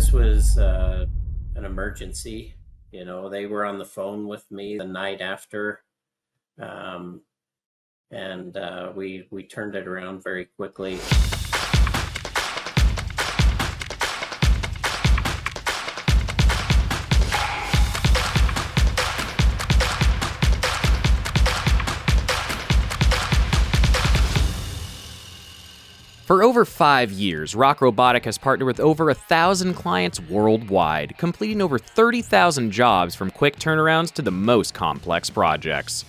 this was an emergency. They were on the phone with me the night after, um, and we turned it around very quickly. For over 5 years, Robotic has partnered with over 1,000 clients worldwide, completing over 30,000 jobs from quick turnarounds to the most complex projects.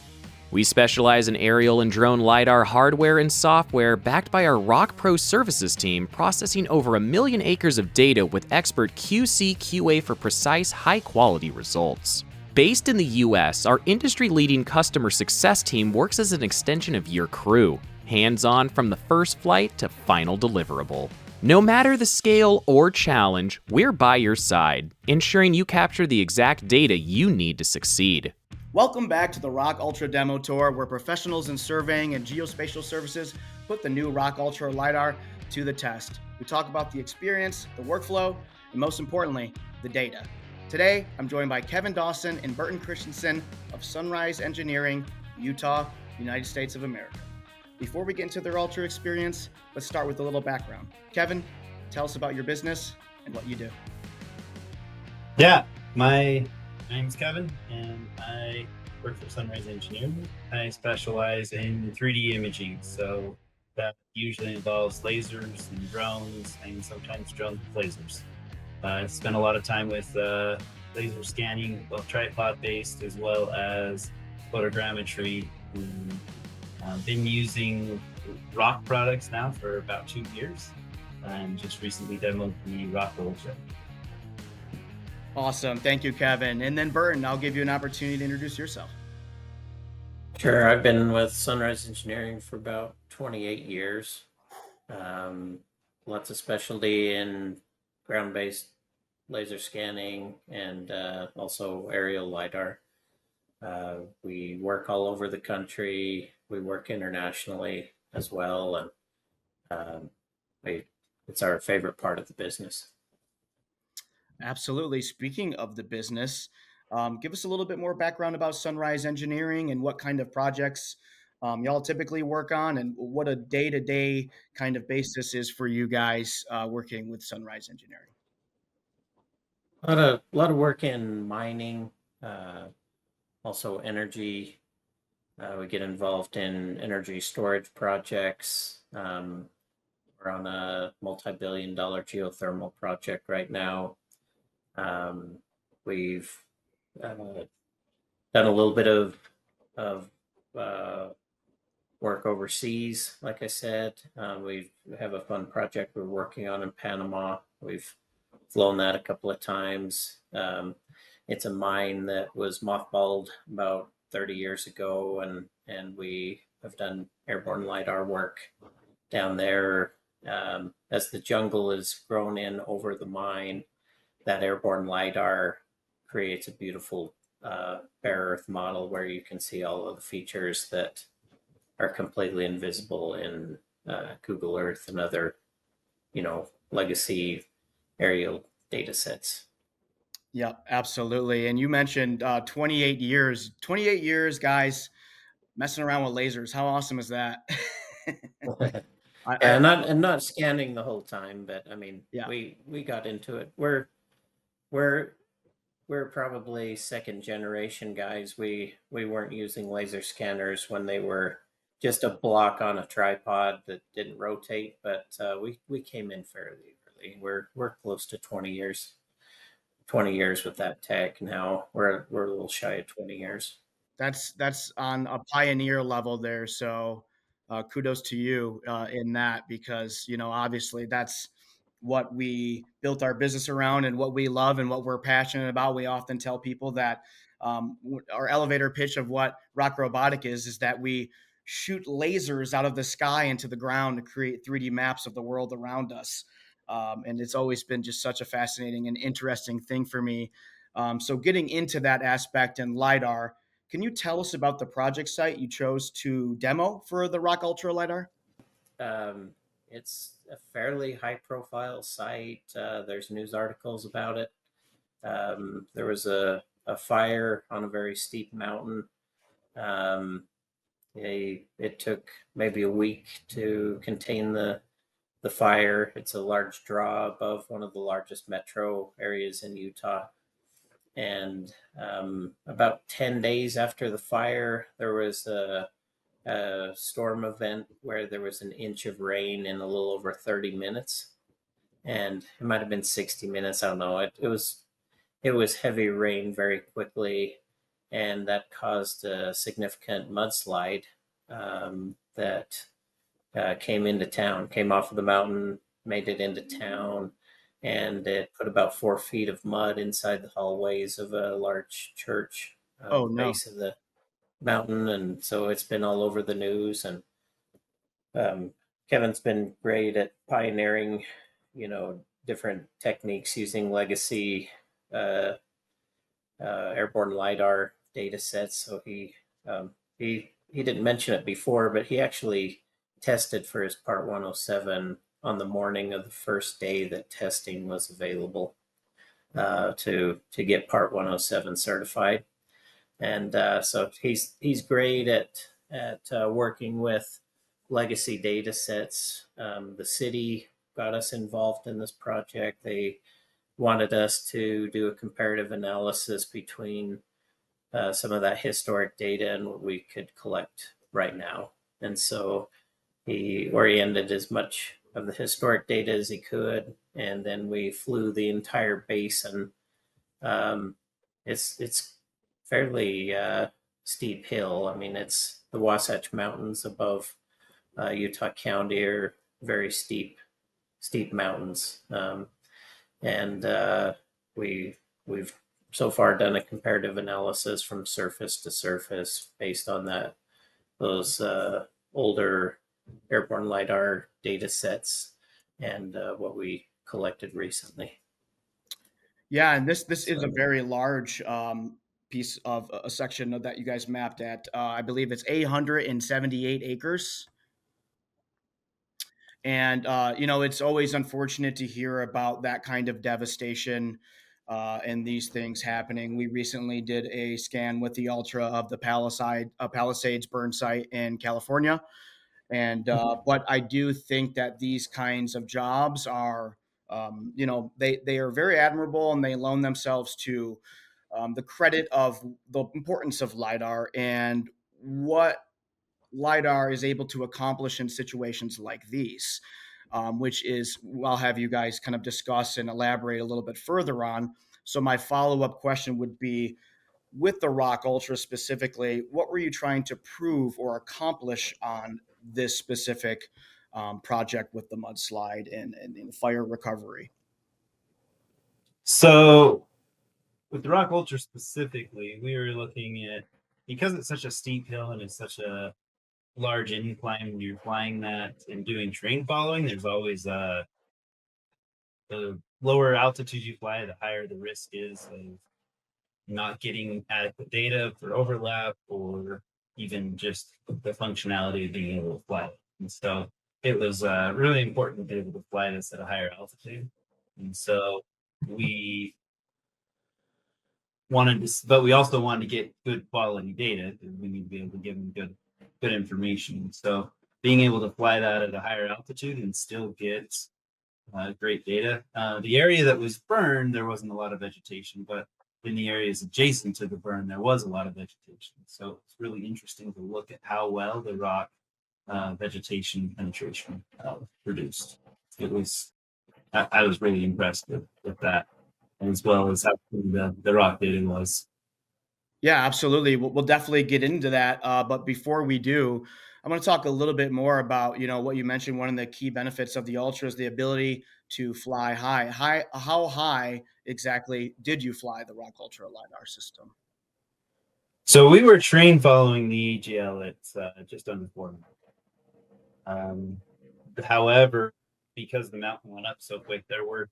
We specialize in aerial and drone LiDAR hardware and software backed by our Rock Pro services team, processing over 1 million acres of data with expert QC/QA for precise, high-quality results. Based in the US, our industry-leading customer success team works as an extension of your crew, hands-on from the first flight to final deliverable. No matter the scale or challenge, we're by your side, ensuring you capture the exact data you need to succeed. Welcome back to the Rock Ultra Demo Tour, where professionals in surveying and geospatial services put the new Rock Ultra LiDAR to the test. We talk about the experience, the workflow, and most importantly, the data. Today, I'm joined by Kevin Dawson and Burton Christensen of Sunrise Engineering, Utah, United States of America. Before we get into their Ultra experience, let's start with a little background. Kevin, tell us about your business and what you do. Yeah, my name's Kevin, and I work for Sunrise Engineering. I specialize in 3D imaging, so that usually involves lasers and drones, and sometimes drones with lasers. I spent a lot of time with laser scanning, both tripod-based as well as photogrammetry. Been using Rock products now for about 2 years, and just recently demoed the Rock Ultra. Awesome. Thank you, Kevin. And then Burton, I'll give you an opportunity to introduce yourself. Sure, I've been with Sunrise Engineering for about 28 years. Lots of specialty in ground-based laser scanning and also aerial LiDAR. We work all over the country. We work internationally as well, and it's our favorite part of the business. Absolutely. Speaking of the business, give us a little bit more background about Sunrise Engineering and what kind of projects y'all typically work on, and what a day-to-day kind of basis is for you guys working with Sunrise Engineering. A lot of work in mining, also energy. We get involved in energy storage projects. We're on a multi-billion-dollar geothermal project right now. We've done a little bit of work overseas. Like I said, we have a fun project we're working on in Panama. We've flown that a couple of times. It's a mine that was mothballed about 30 years ago, and we have done airborne LiDAR work down there. As the jungle is grown in over the mine, that airborne LiDAR creates a beautiful bare earth model where you can see all of the features that are completely invisible in Google Earth and other, legacy aerial data sets. Yeah, absolutely. And you mentioned 28 years. 28 years, guys, messing around with lasers. How awesome is that? Yeah, not scanning the whole time, but I mean, Yeah. we got into it. We're probably second generation guys. We weren't using laser scanners when they were just a block on a tripod that didn't rotate, but we came in fairly early. We're close to 20 years with that tech now. We're a little shy of 20 years. That's on a pioneer level there. So kudos to you in that, because, obviously that's what we built our business around and what we love and what we're passionate about. We often tell people that our elevator pitch of what Robotic is that we shoot lasers out of the sky into the ground to create 3D maps of the world around us. And it's always been just such a fascinating and interesting thing for me. So getting into that aspect and LiDAR, can you tell us about the project site you chose to demo for the Rock Ultra LiDAR? it's a fairly high profile site. There's news articles about it. There was a fire on a very steep mountain. It took maybe a week to contain the fire. It's a large draw above one of the largest metro areas in Utah. And about 10 days after the fire, there was a storm event where there was an inch of rain in a little over 30 minutes. And it might have been 60 minutes. I don't know. It was heavy rain very quickly, and that caused a significant mudslide that came into town, came off of the mountain, made it into town, and it put about 4 feet of mud inside the hallways of a large church Oh, at the no. base of the mountain. And so it's been all over the news. And Kevin's been great at pioneering, different techniques using legacy airborne LiDAR data sets. So he didn't mention it before, but he actually tested for his Part 107 on the morning of the first day that testing was available to get Part 107 certified. And so he's great at working with legacy data sets. The city got us involved in this project. They wanted us to do a comparative analysis between some of that historic data and what we could collect right now. And so he oriented as much of the historic data as he could, and then we flew the entire basin. It's fairly steep hill. I mean, it's the Wasatch Mountains above Utah County are very steep mountains. And we've so far done a comparative analysis from surface to surface based on those older airborne LiDAR data sets and what we collected recently. Yeah, and this is a very large piece of a section that you guys mapped at. I believe it's 878 acres. And it's always unfortunate to hear about that kind of devastation and these things happening. We recently did a scan with the Ultra of the Palisades burn site in California, and but I do think that these kinds of jobs are, they are very admirable, and they loan themselves to the credit of the importance of LiDAR and what LiDAR is able to accomplish in situations like these, which is, I'll have you guys kind of discuss and elaborate a little bit further on. So my follow-up question would be, with the Rock Ultra specifically, what were you trying to prove or accomplish on this specific project with the mudslide and fire recovery? So with the Rock Ultra specifically, we were looking at, because it's such a steep hill and it's such a large incline when you're flying that and doing terrain following, there's always the lower altitude you fly, the higher the risk is of not getting adequate data for overlap or even just the functionality of being able to fly it. And so it was really important to be able to fly this at a higher altitude. And so we wanted to, but we also wanted to get good quality data because we need to be able to give them good information. So being able to fly that at a higher altitude and still get great data. The area that was burned, there wasn't a lot of vegetation, but in the areas adjacent to the burn, there was a lot of vegetation. So it's really interesting to look at how well the rock vegetation penetration produced. It was, I was really impressed with that, as well as how the rock data was. Yeah, absolutely. We'll definitely get into that. But before we do, I'm going to talk a little bit more about, what you mentioned. One of the key benefits of the Ultra is the ability to fly high. How high exactly did you fly the Rock Ultra LiDAR system? So we were train following the AGL at just under 400. However, because the mountain went up so quick, there were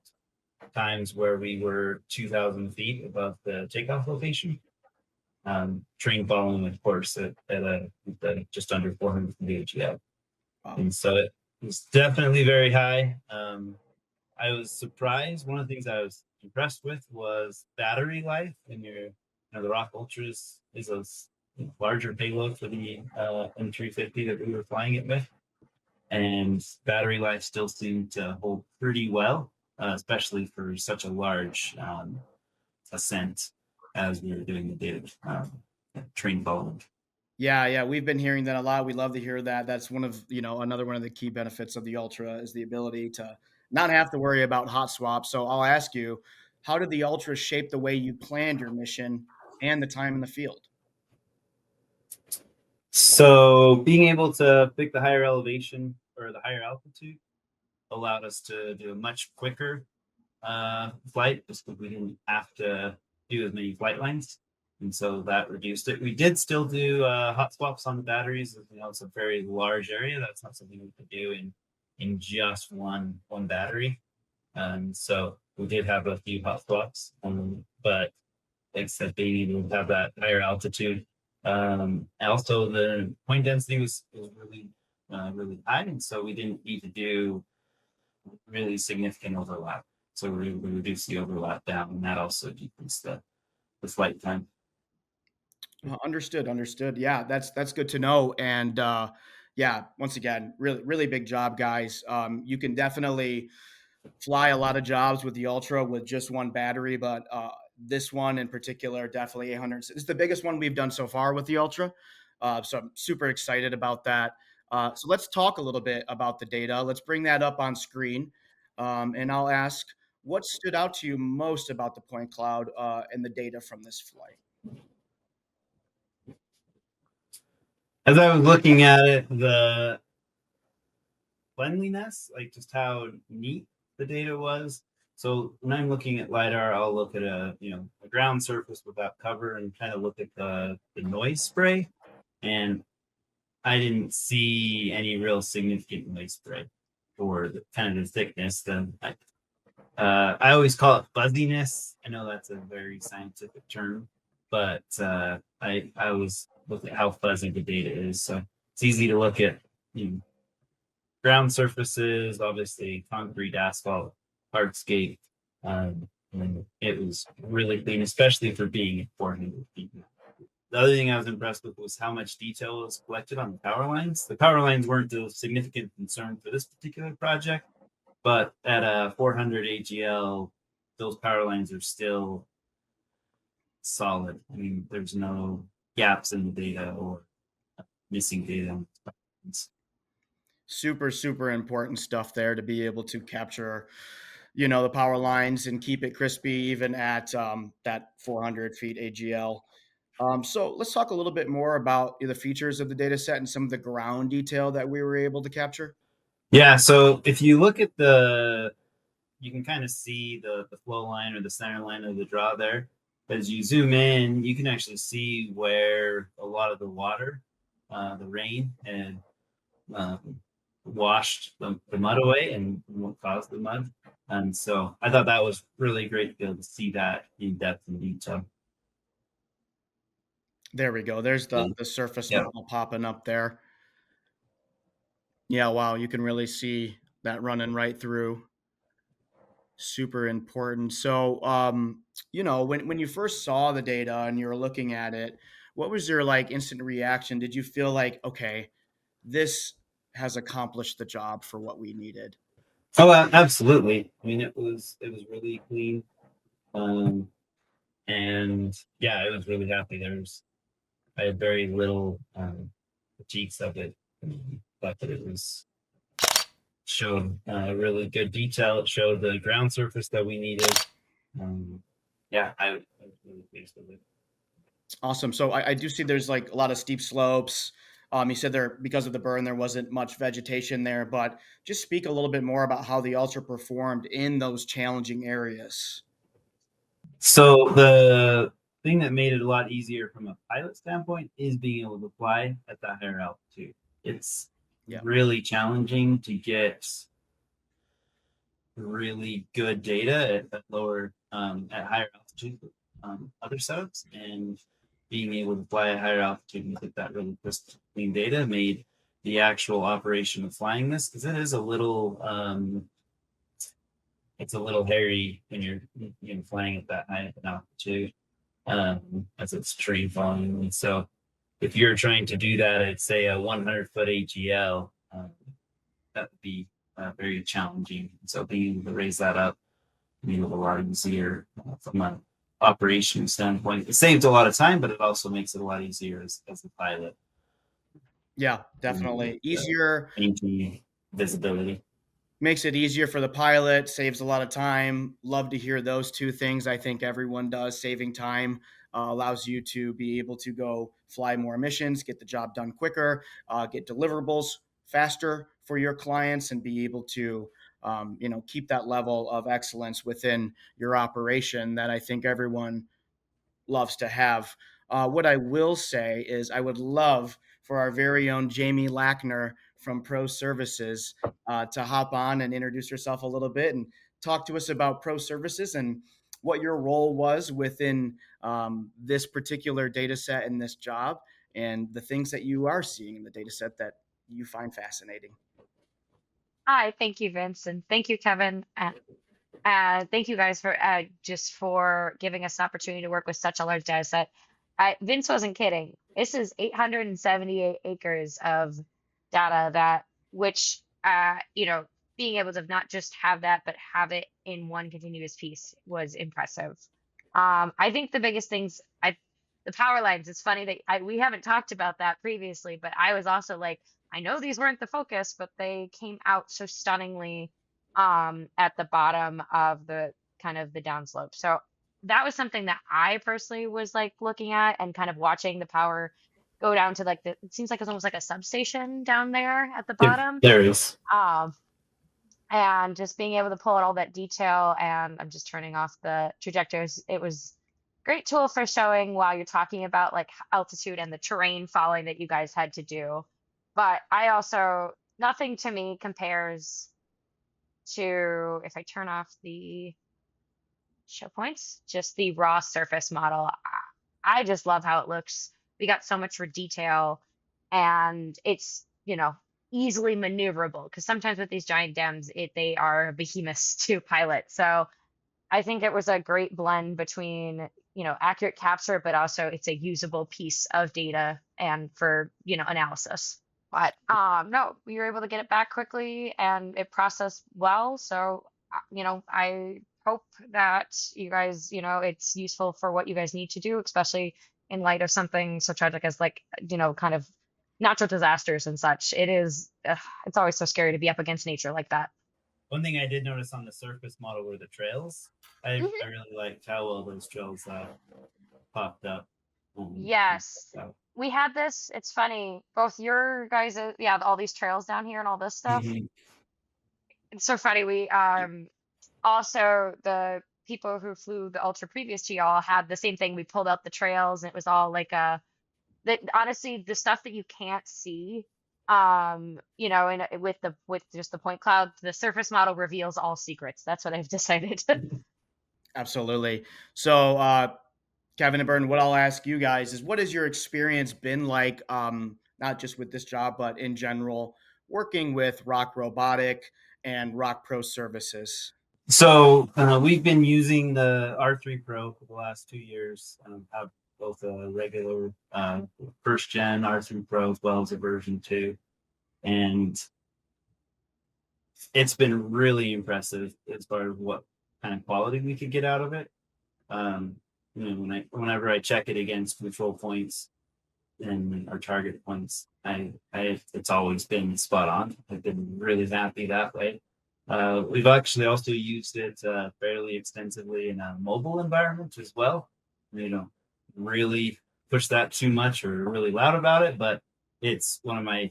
times where we were 2,000 feet above the takeoff location. Train following, of course, at just under 400 from the AGL. Wow. And so was definitely very high. I was surprised. One of the things I was impressed with was battery life. And the Rock Ultras is a larger payload for the M350 that we were flying it with, and battery life still seemed to hold pretty well, especially for such a large ascent as we were doing the data train following. Yeah, we've been hearing that a lot. We love to hear that. That's one of, another one of the key benefits of the Ultra is the ability to not have to worry about hot swaps. So I'll ask you, how did the Ultra shape the way you planned your mission and the time in the field? So being able to pick the higher elevation or the higher altitude allowed us to do a much quicker flight, just because we didn't have to do as many flight lines. And so that reduced it. We did still do hot swaps on the batteries. It's a very large area. That's not something we could do in just one battery. So we did have a few hot swaps, but except being able to have that higher altitude. Also, the point density was really high, and so we didn't need to do really significant overlap. So we reduced the overlap down, and that also decreased the flight time. Understood. Yeah, that's good to know. And yeah, once again, really big job, guys. You can definitely fly a lot of jobs with the Ultra with just one battery, but this one in particular, definitely 800. It's the biggest one we've done so far with the Ultra. So I'm super excited about that. So let's talk a little bit about the data. Let's bring that up on screen. And I'll ask, what stood out to you most about the point cloud and the data from this flight? As I was looking at it, the cleanliness, like just how neat the data was. So when I'm looking at LiDAR, I'll look at a ground surface without cover and kind of look at the noise spray. And I didn't see any real significant noise spray for the kind of the thickness. I always call it fuzziness. I know that's a very scientific term, but I always look at how fuzzy the data is. So it's easy to look at ground surfaces, obviously concrete, asphalt, hardscape. And it was really clean, especially for being at 400 feet. The other thing I was impressed with was how much detail was collected on the power lines. The power lines weren't a significant concern for this particular project, but at a 400 AGL, those power lines are still solid. I mean, there's no gaps in the data or missing data on the power lines. Super important stuff there to be able to capture the power lines and keep it crispy even at that 400 feet AGL. So let's talk a little bit more about the features of the data set and some of the ground detail that we were able to capture. Yeah, so if you look at you can kind of see the flow line or the center line of the draw there. As you zoom in, you can actually see where a lot of the water, the rain, and washed the mud away and what caused the mud. And so I thought that was really great to be able to see that in depth and detail. There we go. There's the surface model popping up there. Yeah, wow, you can really see that running right through. Super important. So, when you first saw the data and you were looking at it, what was your instant reaction? Did you feel like, okay, this has accomplished the job for what we needed? Oh, absolutely. I mean, it was really clean. And yeah, I was really happy. I had very little critiques of it, but it showed really good detail. It showed the ground surface that we needed. Yeah, I was really pleased with it. Awesome. So I do see there's a lot of steep slopes. You said there, because of the burn, there wasn't much vegetation there, but just speak a little bit more about how the Ultra performed in those challenging areas. So the thing that made it a lot easier from a pilot standpoint is being able to fly at that higher altitude. It's really challenging to get really good data at lower, at higher altitude, other setups, and being able to fly at higher altitude and get that really crisp, clean data made the actual operation of flying this, because it is a little it's a little hairy when you're flying at that high of an altitude, as it's tree falling. And so if you're trying to do that at, say, a 100-foot AGL, that would be very challenging. So being able to raise that up made it a lot easier from an operation standpoint. It saves a lot of time, but it also makes it a lot easier as a pilot. Yeah, definitely. Easier. Visibility. Makes it easier for the pilot, saves a lot of time. Love to hear those two things. I think everyone does. Saving time allows you to be able to go fly more missions, get the job done quicker, get deliverables faster for your clients, and be able to keep that level of excellence within your operation that I think everyone loves to have. What I will say is I would love for our very own Jamie Lackner from Pro Services to hop on and introduce herself a little bit and talk to us about Pro Services and what your role was within this particular data set and this job, and the things that you are seeing in the data set that you find fascinating. Hi, thank you, Vince, and thank you, Kevin. Thank you guys for giving us an opportunity to work with such a large data set. Vince wasn't kidding. This is 878 acres of data being able to not just have that, but have it in one continuous piece was impressive. I think the biggest things, the power lines, it's funny that we haven't talked about that previously, but I was also like, I know these weren't the focus, but they came out so stunningly at the bottom of the kind of the downslope. So that was something that I personally was like looking at and kind of watching the power go down to it seems like it's almost like a substation down there at the bottom. There is. And just being able to pull out all that detail, and I'm just turning off the trajectories. It was a great tool for showing while you're talking about like altitude and the terrain following that you guys had to do. But nothing to me compares to, if I turn off the show points, just the raw surface model. I just love how it looks. We got so much for detail, and it's, easily maneuverable, because sometimes with these giant dams, they are behemoths to pilot. So I think it was a great blend between, accurate capture, but also it's a usable piece of data and for, analysis. But no, we were able to get it back quickly and it processed well. So, I hope that you guys, it's useful for what you guys need to do, especially in light of something so tragic as kind of natural disasters and such. It's always so scary to be up against nature like that. One thing I did notice on the surface model were the trails. I really liked how well those trails popped up. Yes. So. We had this, it's funny, both your guys, all these trails down here and all this stuff. Mm-hmm. It's so funny. We also, the people who flew the Ultra previous to y'all had the same thing. We pulled out the trails and it was all like honestly, the stuff that you can't see, and with just the point cloud, the surface model reveals all secrets. That's what I've decided. Absolutely. So, Kevin and Burton, what I'll ask you guys is, what has your experience been like, not just with this job, but in general, working with Robotic and Pro Services? So we've been using the R3 Pro for the last 2 years. Have both a regular first gen R3 Pro as well as a version 2. And it's been really impressive as far as what kind of quality we could get out of it. Whenever I check it against control points and our target points, it's always been spot on. I've been really happy that way. We've actually also used it fairly extensively in a mobile environment as well. Really push that too much or really loud about it, but it's one of my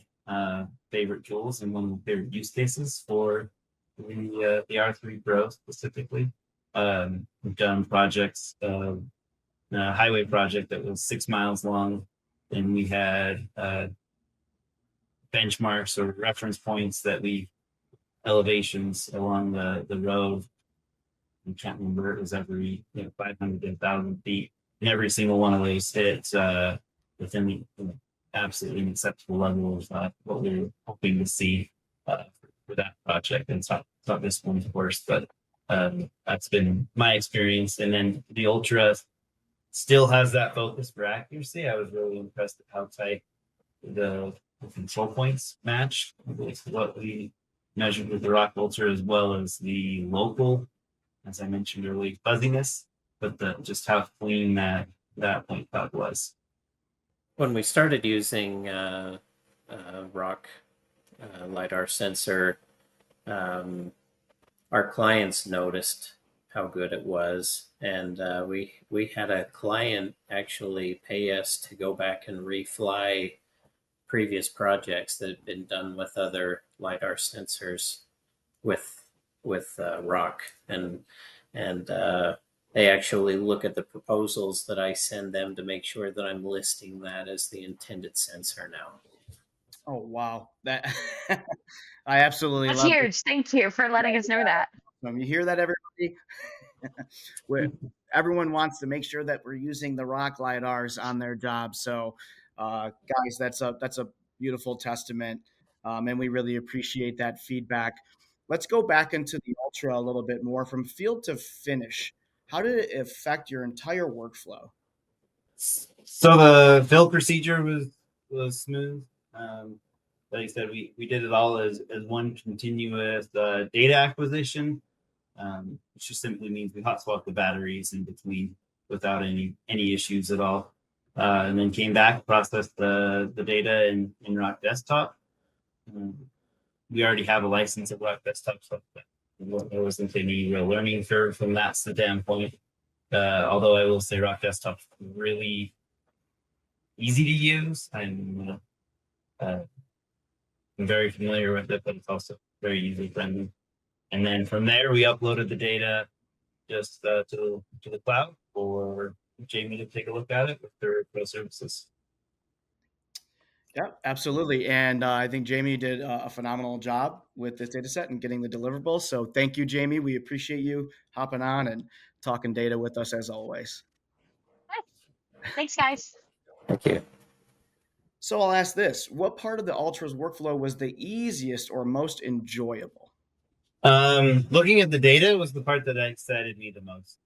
favorite tools and one of my favorite use cases for the R3 Pro specifically. We've done projects, a highway project that was 6 miles long, and we had benchmarks or reference points that elevations along the road. I can't remember, it was every 500 to 1,000 feet. And every single one of those hits within absolutely an acceptable level of what we were hoping to see for that project. And it's not this one, of course, but that's been my experience. And then the Ultra still has that focus for accuracy. I was really impressed at how tight the control points matched with what we measured with the Rock Ultra, as well as the local, as I mentioned earlier, fuzziness, but just how clean that point cloud was. When we started using rock LiDAR sensor, our clients noticed how good it was, and we had a client actually pay us to go back and refly previous projects that had been done with other LiDAR sensors with rock, and they actually look at the proposals that I send them to make sure that I'm listing that as the intended sensor now. Oh wow, that I absolutely That's love it. huge. Thank you for letting us know that. You hear that, everybody? Everyone wants to make sure that we're using the rock lidars on their jobs. So, guys, that's a beautiful testament, and we really appreciate that feedback. Let's go back into the Ultra a little bit more from field to finish. How did it affect your entire workflow? So the fill procedure was smooth. Like I said, we did it all as one continuous data acquisition, which just simply means we hot swapped the batteries in between without any issues at all, and then came back, processed the data in Rock Desktop. We already have a license at Rock Desktop, so there wasn't any real learning curve from that standpoint. Although I will say Rock Desktop's really easy to use. I'm very familiar with it, but it's also very user friendly. And then from there, we uploaded the data just to the cloud for Jamie to take a look at it with their pro services. Yeah, absolutely. And I think Jamie did a phenomenal job with this data set and getting the deliverables. So thank you, Jamie. We appreciate you hopping on and talking data with us as always. Thanks, guys. Thank you. So I'll ask this: what part of the Ultra's workflow was the easiest or most enjoyable? Looking at the data was the part that excited me the most.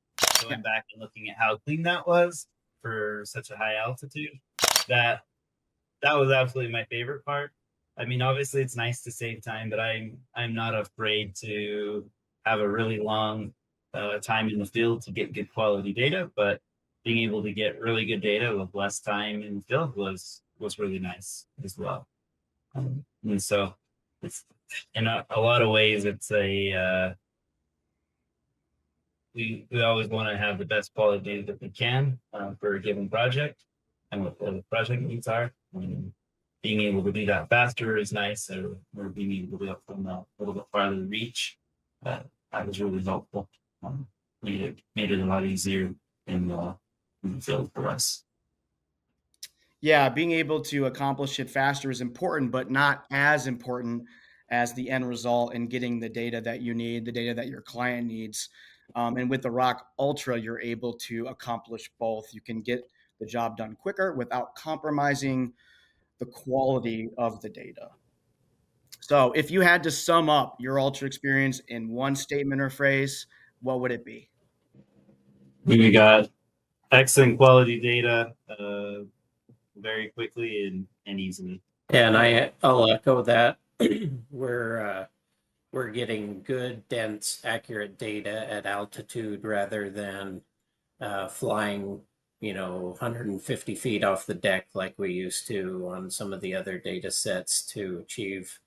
Going back and looking at how clean that was for such a high altitude, that was absolutely my favorite part. I mean, obviously it's nice to save time, but I'm not afraid to have a really long time in the field to get good quality data, but being able to get really good data with less time in the field was really nice as well. And so it's in a lot of ways, it's we always want to have the best quality data that we can for a given project and what the project needs are. Being able to do that faster is nice, or being able to do it from a little bit farther reach, that was really helpful. Made it a lot easier in the field for us. Yeah, being able to accomplish it faster is important, but not as important as the end result in getting the data that you need, the data that your client needs. And with the Rock Ultra, you're able to accomplish both. You can get the job done quicker without compromising the quality of the data. So, if you had to sum up your Ultra experience in one statement or phrase, what would it be? We got excellent quality data very quickly and easily. Yeah, and I'll echo that. We're getting good, dense, accurate data at altitude rather than flying, 150 feet off the deck like we used to on some of the other data sets to achieve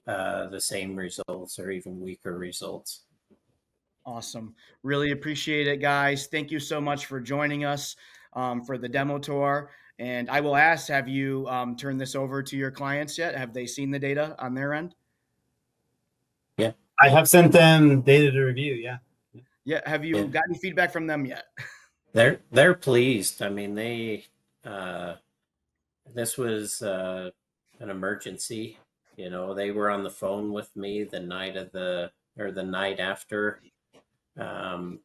the same results or even weaker results. Awesome. Really appreciate it, guys. Thank you so much for joining us for the demo tour. And I will ask, have you turned this over to your clients yet? Have they seen the data on their end? Yeah. I have sent them data to review. Yeah. Yeah. Have you got any feedback from them yet? They're pleased. I mean, this was an emergency. They were on the phone with me the night after, and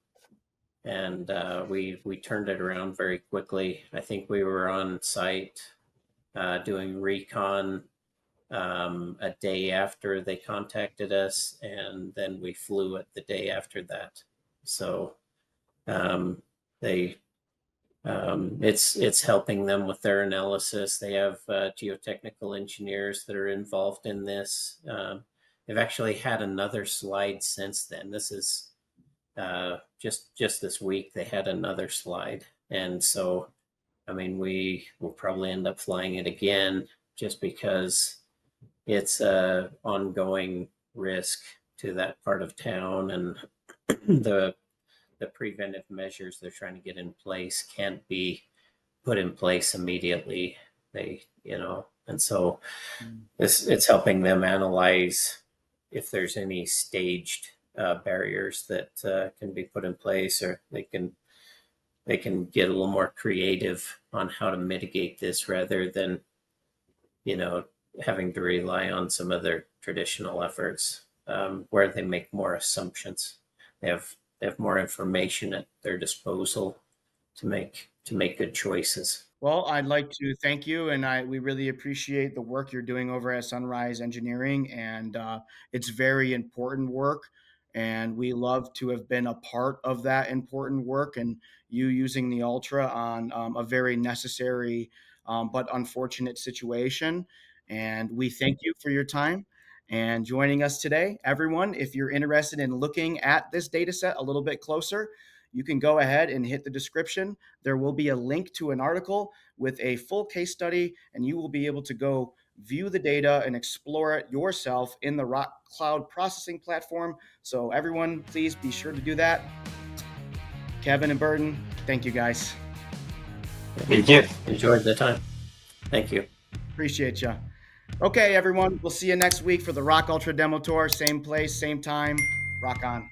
we turned it around very quickly. I think we were on site doing recon a day after they contacted us, and then we flew it the day after that. So it's helping them with their analysis. They have geotechnical engineers that are involved in this. They've actually had another slide since then. This is just this week they had another slide, and so I mean we will probably end up flying it again just because it's a ongoing risk to that part of town, and the preventive measures they're trying to get in place can't be put in place immediately. And so it's helping them analyze if there's any staged barriers that can be put in place, or they can get a little more creative on how to mitigate this rather than having to rely on some of their traditional efforts where they make more assumptions. They have more information at their disposal to make good choices. Well, I'd like to thank you, and we really appreciate the work you're doing over at Sunrise Engineering, and it's very important work, and we love to have been a part of that important work, and you using the Ultra on a very necessary but unfortunate situation. And we thank you for your time and joining us today. Everyone, if you're interested in looking at this data set a little bit closer, you can go ahead and hit the description. There will be a link to an article with a full case study, and you will be able to go view the data and explore it yourself in the Rock Cloud processing platform. So everyone, please be sure to do that. Kevin and Burton, thank you guys. Thank you. Enjoyed the time. Thank you. Appreciate you. Okay, everyone, we'll see you next week for the Rock Ultra Demo Tour. Same place, same time. Rock on.